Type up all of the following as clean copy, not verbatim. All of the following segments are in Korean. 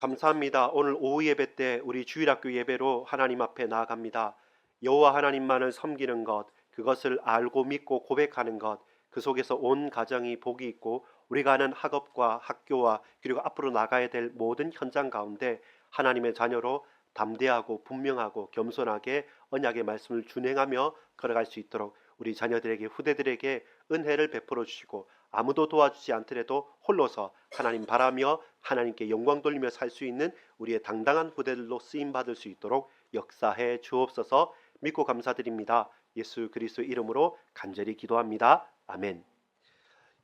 감사합니다. 오늘 오후 예배 때 우리 주일학교 예배로 하나님 앞에 나아갑니다. 여호와 하나님만을 섬기는 것, 그것을 알고 믿고 고백하는 것, 그 속에서 온 가정이 복이 있고 우리가 하는 학업과 학교와 그리고 앞으로 나가야 될 모든 현장 가운데 하나님의 자녀로 담대하고 분명하고 겸손하게 언약의 말씀을 준행하며 걸어갈 수 있도록 우리 자녀들에게 후대들에게 은혜를 베풀어 주시고 아무도 도와주지 않더라도 홀로서 하나님 바라며 하나님께 영광 돌리며 살 수 있는 우리의 당당한 후대들로 쓰임 받을 수 있도록 역사해 주옵소서. 믿고 감사드립니다. 예수 그리스도 이름으로 간절히 기도합니다. 아멘.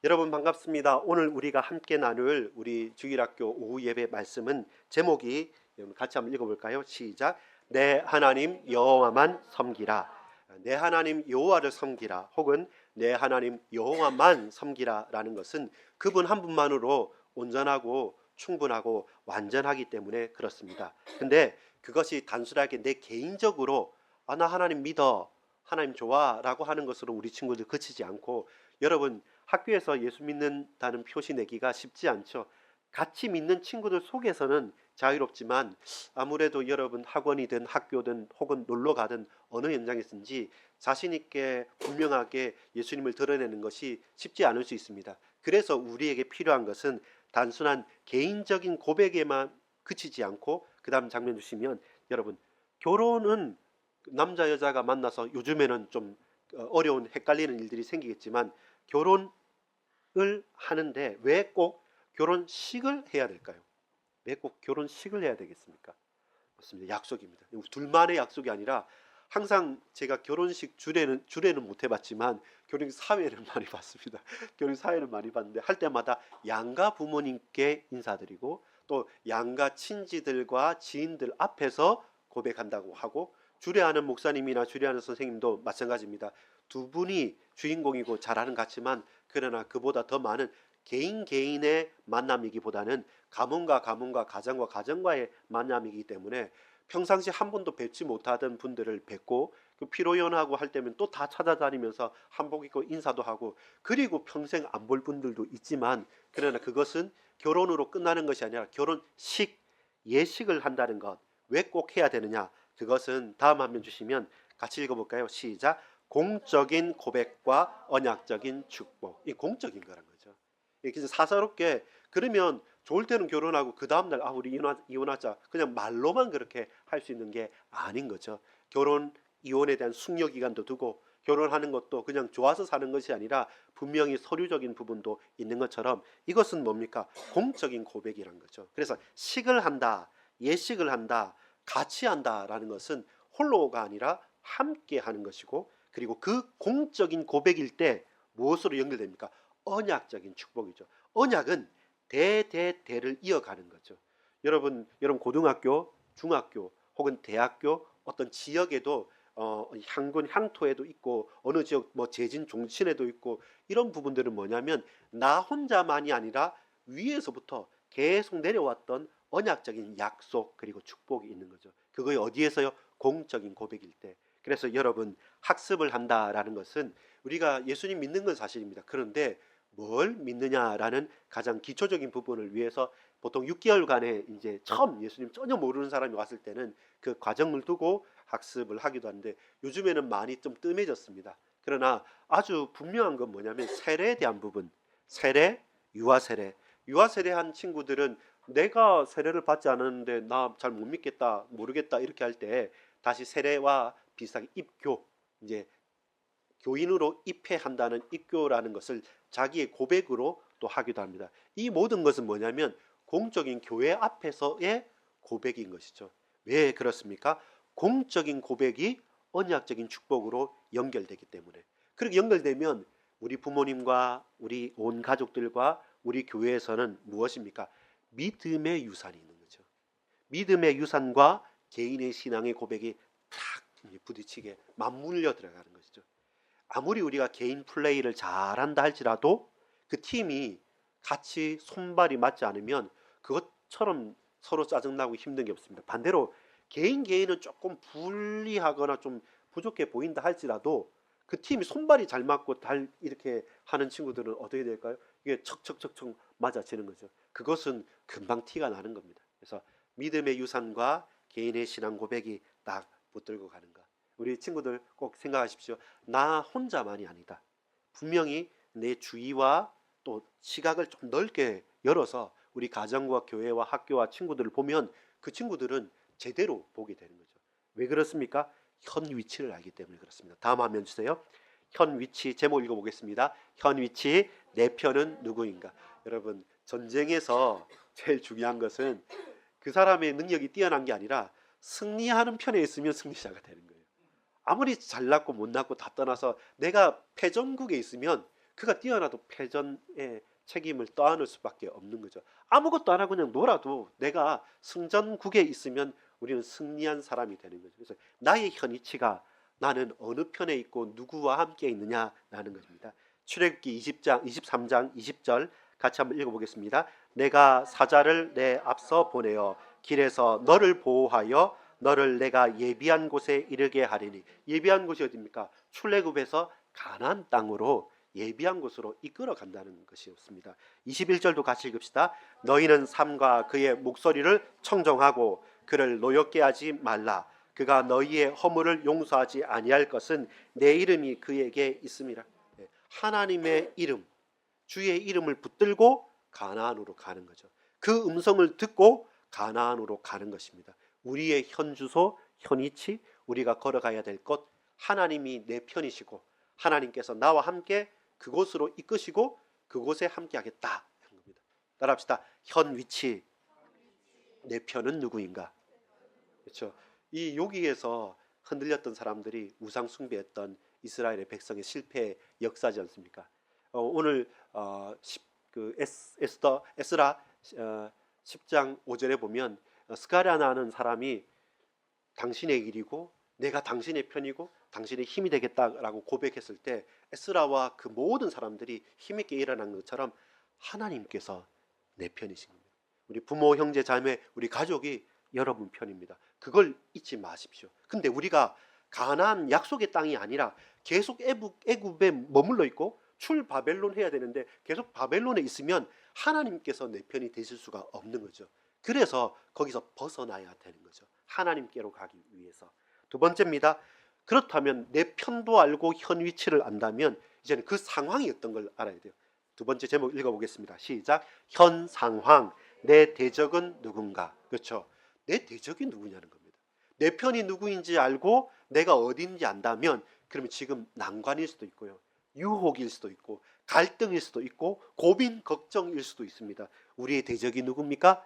여러분 반갑습니다. 오늘 우리가 함께 나눌 우리 주일학교 오후 예배 말씀은 제목이 같이 한번 읽어볼까요? 시작. 내 하나님 여호와만 섬기라. 내 하나님 여호와를 섬기라. 혹은 내 하나님 여호와만 섬기라라는 것은 그분 한 분만으로 온전하고 충분하고 완전하기 때문에 그렇습니다. 근데 그것이 단순하게 내 개인적으로 나 하나님 믿어, 하나님 좋아 라고 하는 것으로 우리 친구들 그치지 않고, 여러분 학교에서 예수 믿는다는 표시 내기가 쉽지 않죠. 같이 믿는 친구들 속에서는 자유롭지만 아무래도 여러분 학원이든 학교든 혹은 놀러 가든 어느 현장에서든지 자신 있게 분명하게 예수님을 드러내는 것이 쉽지 않을 수 있습니다. 그래서 우리에게 필요한 것은 단순한 개인적인 고백에만 그치지 않고, 그 다음 장면 주시면, 여러분 결혼은 남자 여자가 만나서 요즘에는 좀 어려운 헷갈리는 일들이 생기겠지만 결혼을 하는데 왜 꼭 결혼식을 해야 될까요? 왜 꼭 결혼식을 해야 되겠습니까? 맞습니다. 약속입니다. 둘만의 약속이 아니라 항상 제가 결혼식 주례는 못 해봤지만 결혼식 사회를 많이 봤습니다. 결혼식 사회를 많이 봤는데 할 때마다 양가 부모님께 인사드리고 또 양가 친지들과 지인들 앞에서 고백한다고 하고, 주례하는 목사님이나 주례하는 선생님도 마찬가지입니다. 두 분이 주인공이고 잘하는 것 같지만 그러나 그보다 더 많은 개인의 만남이기보다는 가문과 가문과 가정과 가정과의 만남이기 때문에 평상시 한 번도 뵙지 못하던 분들을 뵙고 그 피로연하고 할 때면 또 다 찾아다니면서 한복 입고 인사도 하고, 그리고 평생 안 볼 분들도 있지만 그러나 그것은 결혼으로 끝나는 것이 아니라 결혼식, 예식을 한다는 것. 왜 꼭 해야 되느냐? 그것은 다음 화면 주시면 같이 읽어볼까요? 시작. 공적인 고백과 언약적인 축복. 이 공적인 거란 거죠. 이렇게 사사롭게, 그러면 좋을 때는 결혼하고 그 다음날 우리 이혼하자 그냥 말로만 그렇게 할 수 있는 게 아닌 거죠. 결혼 이혼에 대한 숙려 기간도 두고 결혼하는 것도 그냥 좋아서 사는 것이 아니라 분명히 서류적인 부분도 있는 것처럼 이것은 뭡니까? 공적인 고백이란 거죠. 그래서 식을 한다, 예식을 한다, 같이 한다라는 것은 홀로가 아니라 함께 하는 것이고, 그리고 그 공적인 고백일 때 무엇으로 연결됩니까? 언약적인 축복이죠. 언약은 대대대를 이어가는 거죠. 여러분 고등학교, 중학교 혹은 대학교 어떤 지역에도 향군 향토에도 있고 어느 지역 제진 종친에도 있고, 이런 부분들은 뭐냐면 나 혼자만이 아니라 위에서부터 계속 내려왔던 언약적인 약속 그리고 축복이 있는 거죠. 그거에 어디에서요? 공적인 고백일 때. 그래서 여러분 학습을 한다라는 것은 우리가 예수님 믿는 건 사실입니다. 그런데 뭘 믿느냐라는 가장 기초적인 부분을 위해서 보통 6개월간의 이제 처음 예수님 전혀 모르는 사람이 왔을 때는 그 과정을 두고 학습을 하기도 하는데 요즘에는 많이 좀 뜸해졌습니다. 그러나 아주 분명한 건 뭐냐면 세례에 대한 부분, 세례, 유아 세례. 유아 세례한 친구들은 내가 세례를 받지 않았는데 나 잘 못 믿겠다, 모르겠다 이렇게 할 때 다시 세례와 비슷하게 입교, 이제 교인으로 입회한다는 입교라는 것을 자기의 고백으로 또 하기도 합니다. 이 모든 것은 뭐냐면 공적인 교회 앞에서의 고백인 것이죠. 왜 그렇습니까? 공적인 고백이 언약적인 축복으로 연결되기 때문에. 그렇게 연결되면 우리 부모님과 우리 온 가족들과 우리 교회에서는 무엇입니까? 믿음의 유산이 있는 거죠. 믿음의 유산과 개인의 신앙의 고백이 탁 부딪히게 맞물려 들어가는 것이죠. 아무리 우리가 개인 플레이를 잘한다 할지라도 그 팀이 같이 손발이 맞지 않으면 그것처럼 서로 짜증나고 힘든 게 없습니다. 반대로 개인은 조금 불리하거나 좀 부족해 보인다 할지라도 그 팀이 손발이 잘 맞고 이렇게 하는 친구들은 어떻게 될까요? 이게 척척척척 맞아지는 거죠. 그것은 금방 티가 나는 겁니다. 그래서 믿음의 유산과 개인의 신앙 고백이 딱 붙들고 가는 것. 우리 친구들 꼭 생각하십시오. 나 혼자만이 아니다. 분명히 내 주위와 또 시각을 좀 넓게 열어서 우리 가정과 교회와 학교와 친구들을 보면 그 친구들은 제대로 보게 되는 거죠. 왜 그렇습니까? 현 위치를 알기 때문에 그렇습니다. 다음 화면 주세요. 현 위치 제목 읽어보겠습니다. 현 위치 내 편은 누구인가? 여러분, 전쟁에서 제일 중요한 것은 그 사람의 능력이 뛰어난 게 아니라 승리하는 편에 있으면 승리자가 되는 거예요. 아무리 잘났고 못났고 다 떠나서 내가 패전국에 있으면 그가 뛰어나도 패전의 책임을 떠안을 수밖에 없는 거죠. 아무것도 안 하고 그냥 놀아도 내가 승전국에 있으면 우리는 승리한 사람이 되는 거죠. 그래서 나의 현위치가 나는 어느 편에 있고 누구와 함께 있느냐라는 것입니다. 출애굽기 20장, 23장 20절 같이 한번 읽어보겠습니다. 내가 사자를 내 앞서 보내어 길에서 너를 보호하여 너를 내가 예비한 곳에 이르게 하리니. 예비한 곳이 어디입니까? 출애굽에서 가나안 땅으로 예비한 곳으로 이끌어 간다는 것이었습니다. 21절도 같이 읽읍시다. 너희는 삼가 그의 목소리를 청정하고 그를 노엽게 하지 말라. 그가 너희의 허물을 용서하지 아니할 것은 내 이름이 그에게 있음이라. 하나님의 이름, 주의 이름을 붙들고 가나안으로 가는 거죠. 그 음성을 듣고 가나안으로 가는 것입니다. 우리의 현 주소, 현 위치, 우리가 걸어가야 될 곳, 하나님이 내 편이시고 하나님께서 나와 함께 그곳으로 이끄시고 그곳에 함께 하겠다 하는 겁니다. 따라합시다. 현 위치, 내 편은 누구인가? 그렇죠. 이 여기에서 흔들렸던 사람들이 우상 숭배했던 이스라엘의 백성의 실패의 역사지 않습니까? 오늘 에스라 10장 5절에 보면 스가랴나는 사람이 당신의 일이고 내가 당신의 편이고 당신의 힘이 되겠다라고 고백했을 때 에스라와 그 모든 사람들이 힘있게 일어난 것처럼 하나님께서 내 편이신 겁니다. 우리 부모, 형제, 자매, 우리 가족이 여러분 편입니다. 그걸 잊지 마십시오. 근데 우리가 가나안 약속의 땅이 아니라 계속 애굽에 머물러 있고 출 바벨론 해야 되는데 계속 바벨론에 있으면 하나님께서 내 편이 되실 수가 없는 거죠. 그래서 거기서 벗어나야 되는 거죠. 하나님께로 가기 위해서. 두 번째입니다. 그렇다면 내 편도 알고 현 위치를 안다면 이제는 그 상황이 어떤 걸 알아야 돼요. 두 번째 제목 읽어보겠습니다. 시작. 현 상황, 내 대적은 누군가. 그렇죠. 내 대적이 누구냐는 겁니다. 내 편이 누구인지 알고 내가 어딘지 안다면 그러면 지금 난관일 수도 있고요. 유혹일 수도 있고 갈등일 수도 있고 고민, 걱정일 수도 있습니다. 우리의 대적이 누굽니까?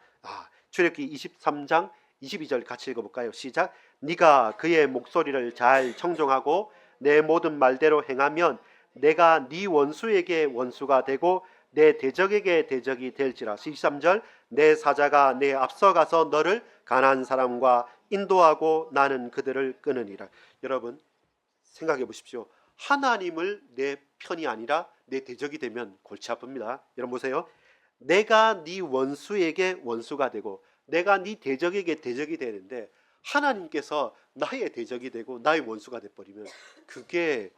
출애굽기 23장 22절 같이 읽어볼까요? 시작. 네가 그의 목소리를 잘 청종하고 내 모든 말대로 행하면 내가 네 원수에게 원수가 되고 내 대적에게 대적이 될지라. 23절. 내 사자가 내 앞서가서 너를 가나안 사람과 인도하고 나는 그들을 끊으니라. 여러분 생각해 보십시오. 하나님을 내 편이 아니라 내 대적이 되면 골치 아픕니다. 여러분 보세요. 내가 네 원수에게 원수가 되고 내가 네 대적에게 대적이 되는데 하나님께서 나의 대적이 되고 나의 원수가 돼버리면 그게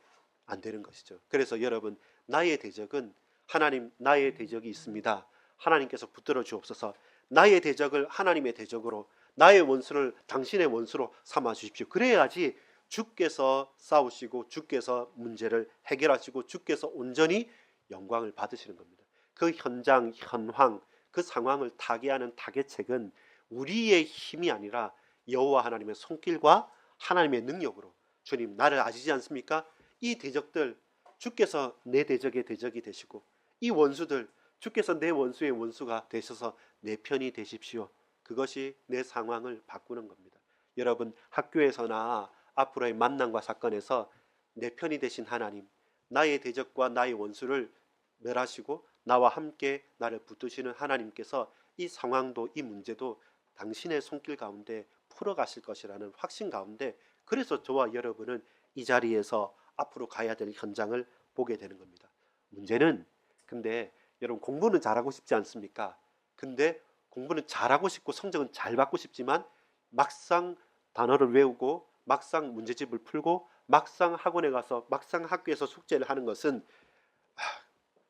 안 되는 것이죠. 그래서 여러분 나의 대적은 하나님, 나의 대적이 있습니다. 하나님께서 붙들어 주옵소서. 나의 대적을 하나님의 대적으로, 나의 원수를 당신의 원수로 삼아 주십시오. 그래야지 주께서 싸우시고 주께서 문제를 해결하시고 주께서 온전히 영광을 받으시는 겁니다. 그 현장, 현황, 그 상황을 타개하는 타개책은 우리의 힘이 아니라 여호와 하나님의 손길과 하나님의 능력으로. 주님 나를 아시지 않습니까? 이 대적들 주께서 내 대적의 대적이 되시고 이 원수들 주께서 내 원수의 원수가 되셔서 내 편이 되십시오. 그것이 내 상황을 바꾸는 겁니다. 여러분 학교에서나 앞으로의 만남과 사건에서 내 편이 되신 하나님, 나의 대적과 나의 원수를 멸하시고 나와 함께 나를 붙드시는 하나님께서 이 상황도 이 문제도 당신의 손길 가운데 풀어가실 것이라는 확신 가운데, 그래서 저와 여러분은 이 자리에서 앞으로 가야 될 현장을 보게 되는 겁니다. 문제는 근데 여러분 공부는 잘하고 싶지 않습니까? 근데 공부는 잘하고 싶고 성적은 잘 받고 싶지만 막상 단어를 외우고 막상 문제집을 풀고 막상 학원에 가서 막상 학교에서 숙제를 하는 것은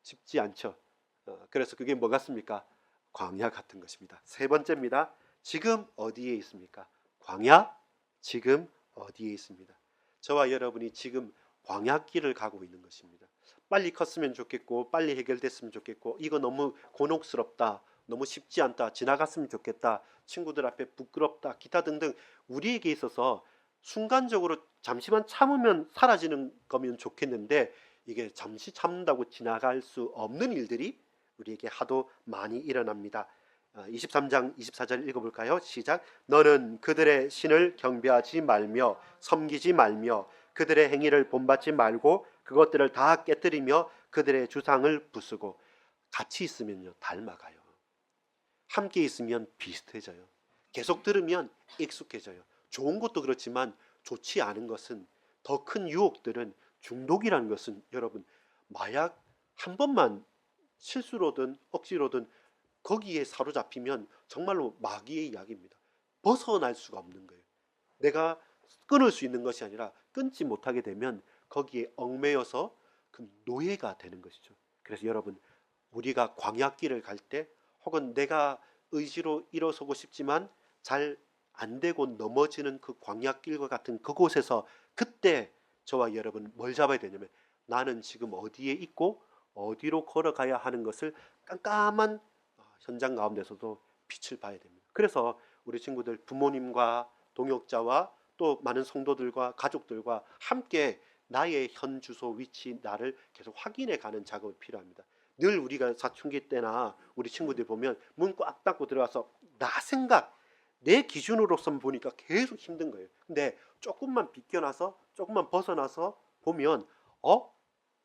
쉽지 않죠. 그래서 그게 뭐 같습니까? 광야 같은 것입니다. 세 번째입니다. 지금 어디에 있습니까? 광야? 지금 어디에 있습니다. 저와 여러분이 지금 광야길을 가고 있는 것입니다. 빨리 컸으면 좋겠고 빨리 해결됐으면 좋겠고 이거 너무 곤혹스럽다, 너무 쉽지 않다, 지나갔으면 좋겠다, 친구들 앞에 부끄럽다, 기타 등등 우리에게 있어서 순간적으로 잠시만 참으면 사라지는 거면 좋겠는데 이게 잠시 참는다고 지나갈 수 없는 일들이 우리에게 하도 많이 일어납니다. 23장 24절 읽어볼까요? 시작. 너는 그들의 신을 경배하지 말며 섬기지 말며 그들의 행위를 본받지 말고 그것들을 다 깨뜨리며 그들의 주상을 부수고. 같이 있으면요 닮아가요. 함께 있으면 비슷해져요. 계속 들으면 익숙해져요. 좋은 것도 그렇지만 좋지 않은 것은, 더 큰 유혹들은, 중독이라는 것은 여러분 마약 한 번만 실수로든 억지로든 거기에 사로잡히면 정말로 마귀의 이야기입니다. 벗어날 수가 없는 거예요. 내가 끊을 수 있는 것이 아니라 끊지 못하게 되면 거기에 얽매여서 그 노예가 되는 것이죠. 그래서 여러분 우리가 광야길을 갈 때 혹은 내가 의지로 일어서고 싶지만 잘 안 되고 넘어지는 그 광야길과 같은 그곳에서 그때 저와 여러분 뭘 잡아야 되냐면 나는 지금 어디에 있고 어디로 걸어가야 하는 것을 깜깜한 현장 가운데서도 빛을 봐야 됩니다. 그래서 우리 친구들 부모님과 동역자와 또 많은 성도들과 가족들과 함께 나의 현 주소 위치 나를 계속 확인해 가는 작업이 필요합니다. 늘 우리가 사춘기 때나 우리 친구들 보면 문 꽉 닫고 들어와서 나 생각 내 기준으로선 보니까 계속 힘든 거예요. 근데 조금만 비껴나서 조금만 벗어나서 보면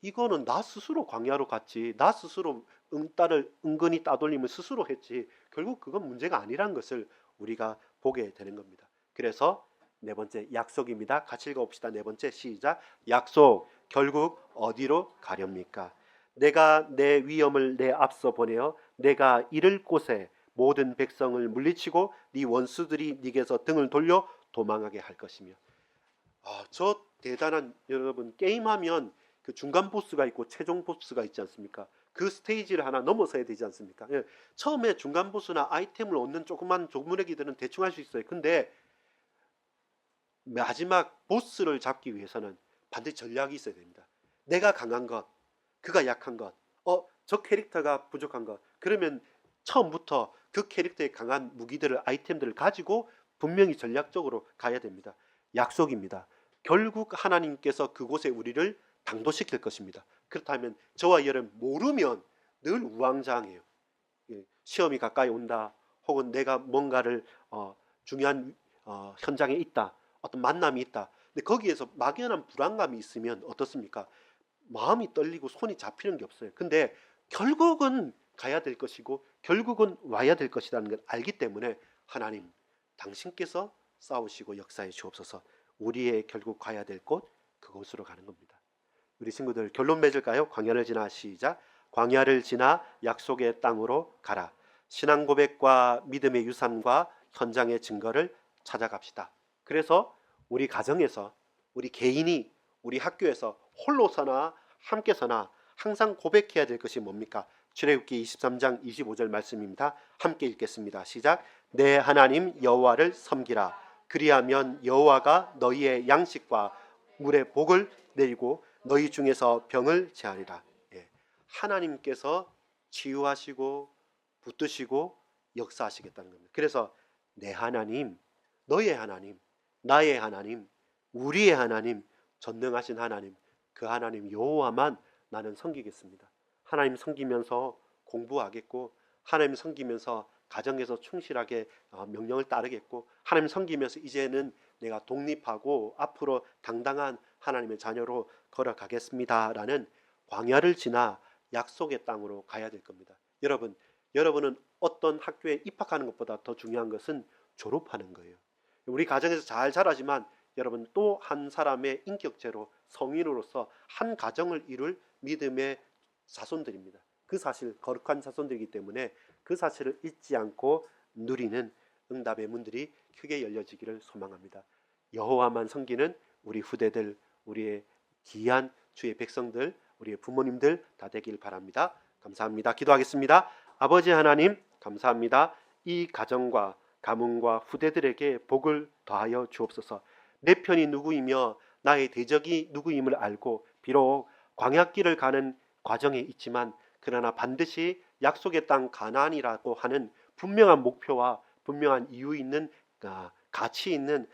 이거는 나 스스로 광야로 갔지, 나 스스로 딸을 은근히 따돌림을 스스로 했지, 결국 그건 문제가 아니라는 것을 우리가 보게 되는 겁니다. 그래서 네 번째 약속입니다. 같이 읽어봅시다. 네 번째 시작. 약속. 결국 어디로 가렵니까? 내가 내 위엄을 내 앞서 보내어 내가 이를 곳에 모든 백성을 물리치고 네 원수들이 네게서 등을 돌려 도망하게 할 것이며. 저 대단한, 여러분 게임하면 그 중간 보스가 있고 최종 보스가 있지 않습니까? 그 스테이지를 하나 넘어서야 되지 않습니까? 예, 처음에 중간 보스나 아이템을 얻는 조그만 조문애기들은 대충 할 수 있어요. 근데 마지막 보스를 잡기 위해서는 반드시 전략이 있어야 됩니다. 내가 강한 것, 그가 약한 것, 저 캐릭터가 부족한 것. 그러면 처음부터 그 캐릭터의 강한 무기들을, 아이템들을 가지고 분명히 전략적으로 가야 됩니다. 약속입니다. 결국 하나님께서 그곳에 우리를 당도시킬 것입니다. 그렇다면 저와 여러분 모르면 늘 우왕좌왕해요. 시험이 가까이 온다, 혹은 내가 뭔가를 중요한 현장에 있다, 어떤 만남이 있다. 근데 거기에서 막연한 불안감이 있으면 어떻습니까? 마음이 떨리고 손이 잡히는 게 없어요. 근데 결국은 가야 될 것이고 결국은 와야 될 것이라는 걸 알기 때문에 하나님 당신께서 싸우시고 역사해 주옵소서. 우리의 결국 가야 될 곳, 그곳으로 가는 겁니다. 우리 친구들 결론 맺을까요? 광야를 지나 시작. 광야를 지나 약속의 땅으로 가라. 신앙 고백과 믿음의 유산과 현장의 증거를 찾아갑시다. 그래서 우리 가정에서, 우리 개인이, 우리 학교에서 홀로서나 함께서나 항상 고백해야 될 것이 뭡니까? 출애굽기 23장 25절 말씀입니다. 함께 읽겠습니다. 시작. 내 하나님 여호와를 섬기라. 그리하면 여호와가 너희의 양식과 물의 복을 내리고 너희 중에서 병을 제하리라. 예. 하나님께서 치유하시고 붙드시고 역사하시겠다는 겁니다. 그래서 내 하나님, 너의 하나님, 나의 하나님, 우리의 하나님, 전능하신 하나님, 그 하나님 여호와만 나는 섬기겠습니다. 하나님 섬기면서 공부하겠고, 하나님 섬기면서 가정에서 충실하게 명령을 따르겠고, 하나님 섬기면서 이제는 내가 독립하고 앞으로 당당한 하나님의 자녀로 걸어가겠습니다라는 광야를 지나 약속의 땅으로 가야 될 겁니다. 여러분은 어떤 학교에 입학하는 것보다 더 중요한 것은 졸업하는 거예요. 우리 가정에서 잘 자라지만 여러분 또 한 사람의 인격체로 성인으로서 한 가정을 이룰 믿음의 자손들입니다. 그 사실 거룩한 자손들이기 때문에 그 사실을 잊지 않고 누리는 응답의 문들이 크게 열려지기를 소망합니다. 여호와만 섬기는 우리 후대들, 우리의 귀한 주의 백성들, 우리의 부모님들 다 되길 바랍니다. 감사합니다. 기도하겠습니다. 아버지 하나님 감사합니다. 이 가정과 가문과 후대들에게 복을 더하여 주옵소서. 내 편이 누구이며 나의 대적이 누구임을 알고 비록 광야길을 가는 과정에 있지만 그러나 반드시 약속의 땅 가나안이라고 하는 분명한 목표와 분명한 이유 있는 가치 있는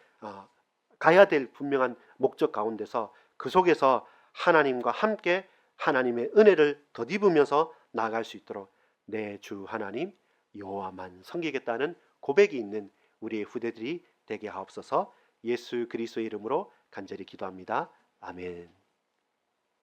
가야 될 분명한 목적 가운데서 그 속에서 하나님과 함께 하나님의 은혜를 덧입으면서 나아갈 수 있도록 내 주 하나님 여호와만 섬기겠다는 고백이 있는 우리의 후대들이 되게 하옵소서. 예수 그리스도의 이름으로 간절히 기도합니다. 아멘.